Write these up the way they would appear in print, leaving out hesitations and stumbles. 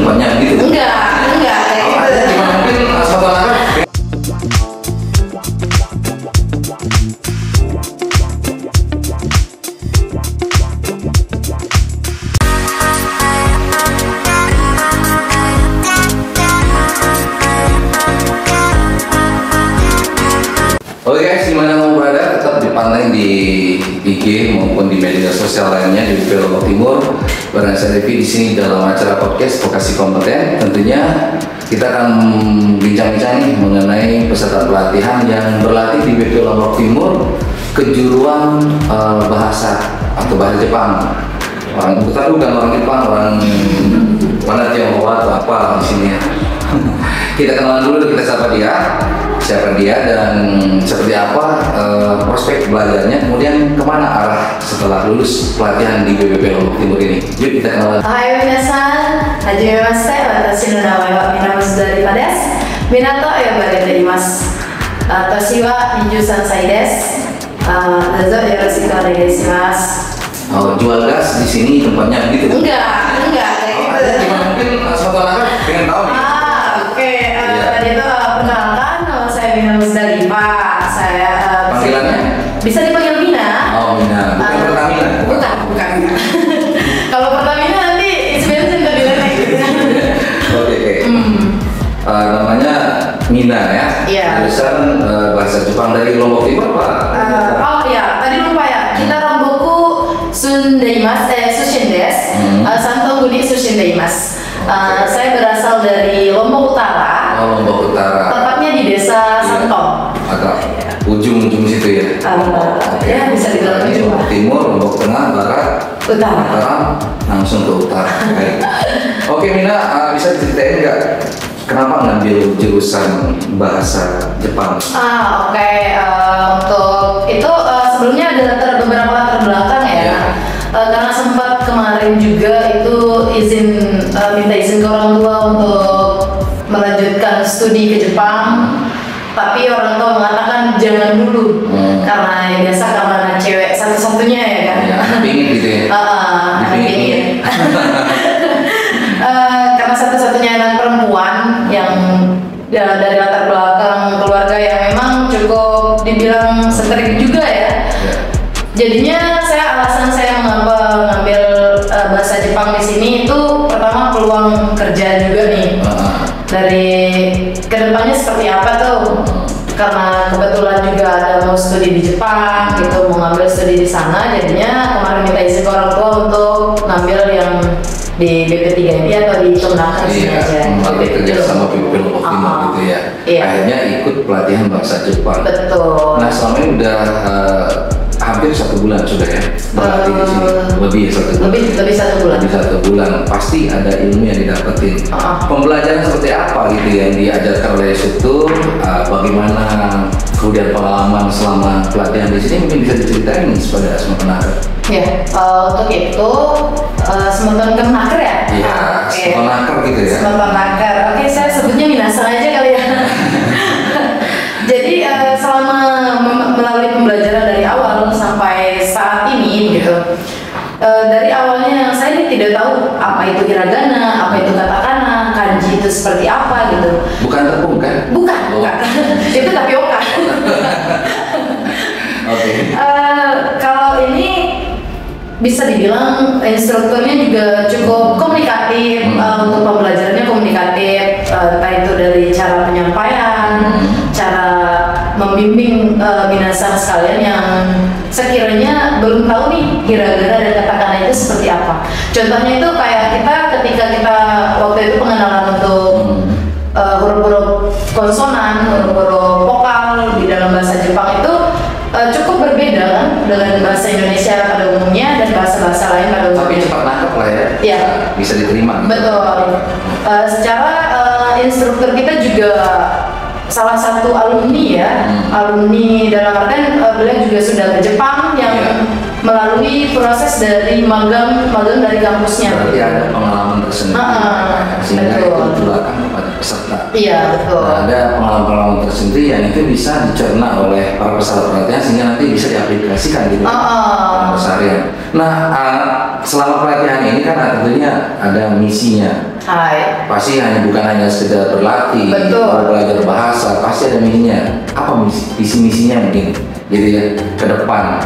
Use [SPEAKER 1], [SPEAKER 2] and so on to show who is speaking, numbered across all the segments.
[SPEAKER 1] tempatnya gitu?
[SPEAKER 2] Enggak kayak gitu.
[SPEAKER 1] Cuma mungkin suatu anak. Oke guys, dimana kamu berada, tetap dipantengin di IG maupun di media sosial lainnya di BP Lombok Timur. Barang saya Devi di sini dalam acara podcast Vokasi Kompeten. Tentunya kita akan bincang-bincang nih mengenai peserta pelatihan yang berlatih di BP Lombok Timur kejuruan bahasa atau bahasa Jepang. Orang kita bukan orang Jepang, orang mana Tionghoa atau apa di sini ya. Kita kenalan dulu, kita sapa dia. Siapa dia dan seperti apa prospek belajarnya, kemudian kemana arah setelah lulus pelatihan di BPP Lombok Timur ini. Yuk kita kenalan.
[SPEAKER 2] Ohayou minasan, hajimemashite, watashi no namae wa Minamizudaripa desu. Minato yobare itaimasu. Toshi wa 23 歳です. Dozo yoroshiku onegai shimasu.
[SPEAKER 1] Oh, jual gas di sini tempatnya gitu?
[SPEAKER 2] Enggak kayak gitu.
[SPEAKER 1] Cuma mungkin suatu anak pengen tahu nih.
[SPEAKER 2] Oke, tadi itu perkenalkan, nama saya Mina Musdalifa. Saya
[SPEAKER 1] Panggilannya?
[SPEAKER 2] bisa dipanggil Mina.
[SPEAKER 1] Oh, Mina, bukan Pertamina?
[SPEAKER 2] Bukan. Kalau Pertamina nanti isi bensin tadi nenek.
[SPEAKER 1] Oke. Namanya Mina ya?
[SPEAKER 2] Iya.
[SPEAKER 1] Jurusan bahasa Jepang dari Lombok Timur Pak?
[SPEAKER 2] Oh iya, tadi lupa ya. Kita Romboku Sundeimas, Sushin desu. Santongguni Sushin deimasu. Saya berasal dari Lombok Utara.
[SPEAKER 1] Oh, Lombok Utara.
[SPEAKER 2] Tepatnya di desa Santong.
[SPEAKER 1] Agak ujung situ ya?
[SPEAKER 2] Ya bisa dibilang ujung.
[SPEAKER 1] Lombok Timur, Lombok Tengah, Barat,
[SPEAKER 2] Utara.
[SPEAKER 1] langsung ke utara. Oke Mina, bisa diceritain nggak kenapa ngambil jurusan bahasa Jepang?
[SPEAKER 2] Oke. Untuk itu sebelumnya ada beberapa latar belakang ya. Karena sempat kemarin juga itu minta izin ke orang tua untuk melanjutkan studi ke Jepang, tapi orang tua mengatakan jangan dulu karena biasa karena anak cewek satu-satunya ya kan.
[SPEAKER 1] Ya, pingin gitu ya.
[SPEAKER 2] Pingin. Karena satu-satunya anak perempuan yang dari latar belakang keluarga yang memang cukup dibilang setrik juga ya. Jadinya alasan saya mengapa ngambil bahasa Jepang di sini itu pertama peluang kerja juga nih. Dari kedepannya seperti apa tuh? Karena kebetulan juga ada mau studi di Jepang gitu, mau ngambil studi di sana. Jadinya kemarin minta izin ke orang tua untuk ngambil yang di BP3 ini atau di Kemenaker sini aja.
[SPEAKER 1] Kerja sama BP Lombok Timur gitu ya. Akhirnya ikut pelatihan bahasa Jepang.
[SPEAKER 2] Betul.
[SPEAKER 1] Nah selama ini udah hampir 1 bulan sudah ya berlatih di sini. Lebih 1 bulan.
[SPEAKER 2] Lebih 1 bulan.
[SPEAKER 1] Lebih 1 bulan. Pasti ada ilmu yang didapetin. Pembelajaran seperti apa gitu yang diajarkan oleh instruktur? Bagaimana kemudian pengalaman selama pelatihan di sini mungkin bisa diceritain pada semua penaker.
[SPEAKER 2] Ya, untuk itu semeton Kemenaker ya?
[SPEAKER 1] Iya, semenaker gitu ya.
[SPEAKER 2] Semenaker. Oke, saya sebutnya Minasang aja kali ya. Jadi selama melalui pembelajaran dari awal sampai saat ini gitu, dari awalnya saya tidak tahu apa itu hiragana, apa itu katakana, kanji itu seperti apa gitu.
[SPEAKER 1] Bukan tepung kan?
[SPEAKER 2] Bukan. Itu tapioka.
[SPEAKER 1] Oke.
[SPEAKER 2] Kalau ini bisa dibilang instrukturnya juga cukup komunikatif, untuk pembelajarannya komunikatif, entah itu dari cara penyampaian, cara membimbing minasang sekalian yang sekiranya belum tahu nih hiragana dan katakana itu seperti apa. Contohnya itu kayak ketika kita waktu itu pengenalan untuk huruf-huruf konsonan, huruf-huruf vokal di dalam bahasa Jepang itu cukup berbeda kan dengan bahasa Indonesia pada umumnya dan bahasa-bahasa lain pada umumnya.
[SPEAKER 1] Tapi cepat nangkep lah ya.
[SPEAKER 2] Iya.
[SPEAKER 1] Bisa diterima.
[SPEAKER 2] Betul. Secara instruktur kita juga salah satu alumni ya, alumni dalam artian beliau juga sudah ke Jepang yang melalui proses dari magang dari kampusnya.
[SPEAKER 1] Berarti ada pengalaman tersendiri. Sehingga itu belakang kepada peserta.
[SPEAKER 2] Iya betul.
[SPEAKER 1] Nah, ada pengalaman tersendiri yang itu bisa dicerna oleh para peserta pelatihan sehingga nanti bisa diaplikasikan gitu dalam keseharian. Nah, selama pelatihan ini kan tentunya ada misinya.
[SPEAKER 2] Hai.
[SPEAKER 1] Pasti bukan hanya sekedar berlatih, belajar bahasa, pasti ada misinya. Apa misinya mungkin? Jadi ya ke depan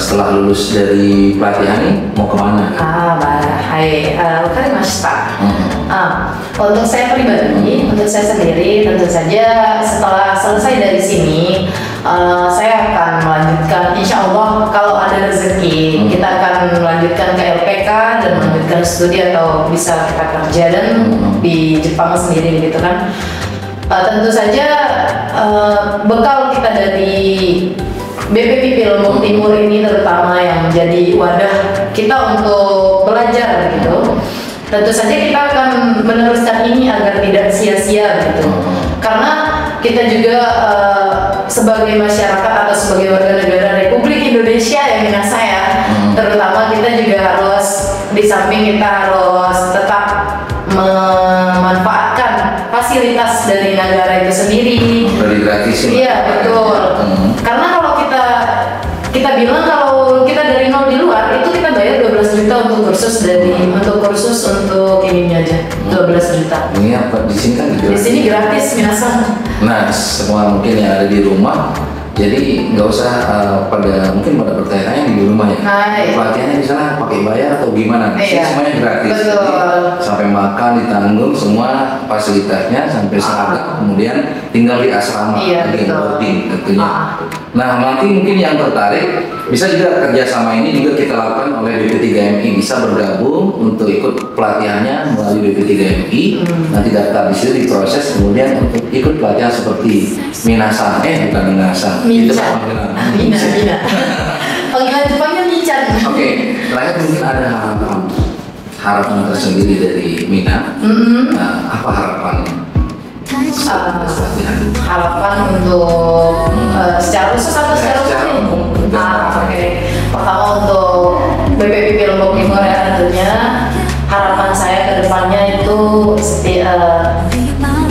[SPEAKER 1] setelah lulus dari pelatihan ini mau kemana?
[SPEAKER 2] Hai, Pak. Untuk saya pribadi, untuk saya sendiri, tentu saja setelah selesai dari sini, saya akan melanjutkan, insya Allah kalau ada rezeki, kita akan melanjutkan ke LPK dan melanjutkan studi atau bisa kita kerja dan di Jepang sendiri gitu kan. Tentu saja bekal kita dari BPPP Lombok Timur ini terutama yang menjadi wadah kita untuk belajar gitu. Tentu saja kita akan meneruskan ini agar tidak sia-sia gitu. Karena kita juga sebagai masyarakat atau sebagai warga negara Republik Indonesia ya minasa ya, terutama kita juga harus di samping kita harus tetap memanfaatkan fasilitas dari negara itu sendiri.
[SPEAKER 1] Dari gratis.
[SPEAKER 2] Iya betul. Karena kalau kita bilang kalau kita dari nol di luar itu kita bayar 12 juta untuk kursus untuk ini aja 12 juta.
[SPEAKER 1] Ini apa di sini kan gratis.
[SPEAKER 2] Di sini gratis minasan.
[SPEAKER 1] Nah semua mungkin yang ada di rumah, jadi nggak usah pada bertanya-tanya di rumah ya. Pelatihannya di sana pakai bayar atau gimana? Iya. Semuanya gratis.
[SPEAKER 2] Betul.
[SPEAKER 1] Jadi, sampai makan ditanggung semua fasilitasnya sampai seragam, kemudian tinggal di asrama lagi boarding tentunya. Nah nanti mungkin yang tertarik bisa juga kerjasama ini juga kita lakukan oleh BP3MI, bisa bergabung untuk ikut pelatihannya melalui BP3MI. Nanti daftar di situ diproses, kemudian untuk ikut pelatihan seperti minasan, bukan minasan.
[SPEAKER 2] Mincan. Mina. Panggilan Jepangnya Mincan. Oke,
[SPEAKER 1] terakhir mungkin ada harapan tersendiri dari Mina. Apa harapannya?
[SPEAKER 2] Harapan untuk secara khusus atau secara umum? Pertama untuk BPPP Lombok Timur ya tentunya harapan saya ke depannya itu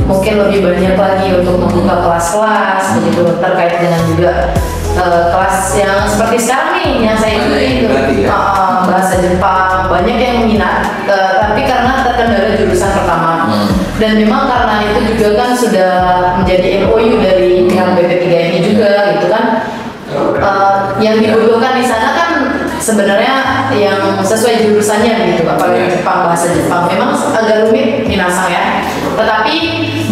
[SPEAKER 2] mungkin lebih banyak lagi untuk membuka kelas-kelas begitu terkait dengan juga kelas yang seperti sekarang nih yang saya ikuti itu bahasa Jepang, banyak yang minat tapi karena terkendala jurusan pertama dan memang karena itu juga kan sudah menjadi MOU dari pihak BP3MI juga gitu kan, yang dibutuhkan di sana kan sebenarnya yang sesuai jurusannya gitu, apalagi Jepang, bahasa Jepang memang agak rumit minasang ya, tetapi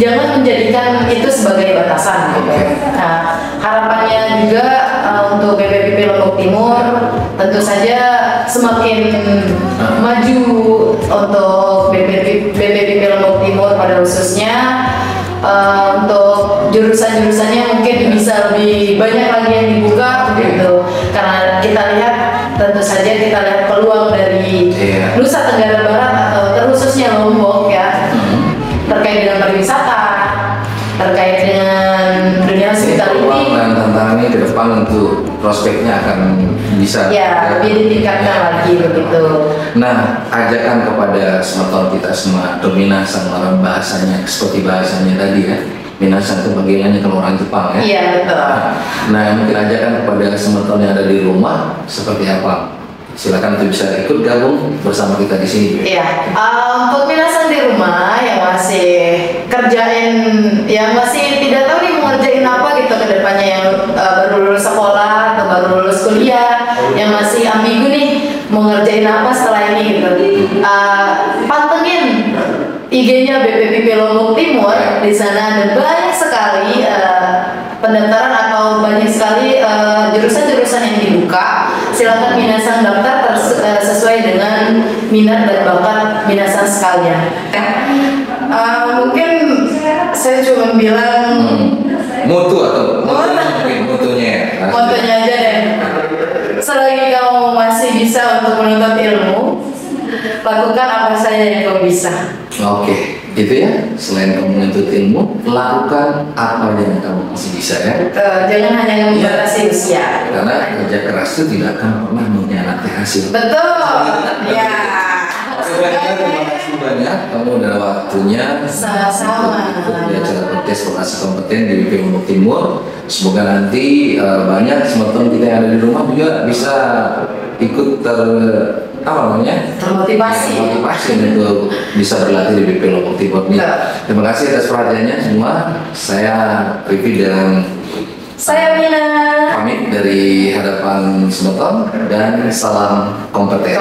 [SPEAKER 2] jangan menjadikan itu sebagai batasan gitu. Nah harapannya juga untuk BPPP Lombok Timur tentu saja semakin maju untuk BPPP Lombok Timur pada khususnya untuk jurusan-jurusannya mungkin bisa lebih banyak lagi yang dibuka gitu, karena kita lihat tentu saja kita lihat peluang dari Nusa Tenggara Barat atau terkhususnya Lombok ya, terkait dengan pariwisata, terkait dengan dunia hospitality.
[SPEAKER 1] Dan tantangannya ke depan untuk prospeknya akan bisa
[SPEAKER 2] lebih ditingkatkan lagi begitu.
[SPEAKER 1] Nah, ajakan kepada semeton kita semua, dominasi orang bahasanya seperti bahasanya tadi ya. Minasan itu panggilannya kalau orang Jepang ya.
[SPEAKER 2] Iya betul.
[SPEAKER 1] Nah, mungkin ajakan kepada semeton yang ada di rumah seperti apa? Silakan untuk bisa ikut gabung bersama kita di sini.
[SPEAKER 2] Iya, untuk minasan di rumah yang masih yang masih tidak tahu nih mau ngerjain apa gitu ke depannya, yang baru lulus sekolah atau baru lulus kuliah, yang masih ambigu nih mau ngerjain apa setelah ini gitu. Pantengin IG-nya BPPP Lombok Timur, di sana ada banyak sekali pendaftaran atau banyak sekali jurusan-jurusan yang dibuka. Silakan minasan daftar sesuai dengan minat dan bakat minasan sekalian. Mungkin saya cuma bilang
[SPEAKER 1] mutu atau mutunya
[SPEAKER 2] aja deh. Selagi kamu masih bisa untuk menuntut ilmu, lakukan apa saja yang kamu bisa.
[SPEAKER 1] Oke, gitu ya. Selain kamu menuntut ilmu, lakukan apa yang kamu masih bisa ya.
[SPEAKER 2] Jangan hanya membatasi usia.
[SPEAKER 1] Karena kerja keras itu tidak akan pernah mengkhianati hasil.
[SPEAKER 2] Betul. Ya.
[SPEAKER 1] Terima kasih banyak. Kamu udah waktunya.
[SPEAKER 2] Sama-sama.
[SPEAKER 1] Di acara podcast Vokasi Kompeten di BP Lombok Timur. Semoga nanti banyak semeton kita yang ada di rumah juga bisa ikut apa namanya?
[SPEAKER 2] Termotivasi
[SPEAKER 1] untuk bisa berlatih di BP Lombok Timur nih. Terima kasih atas perhatiannya semua. Saya Rivi dan
[SPEAKER 2] saya Mina
[SPEAKER 1] pamit dari hadapan Semeton dan salam kompeten.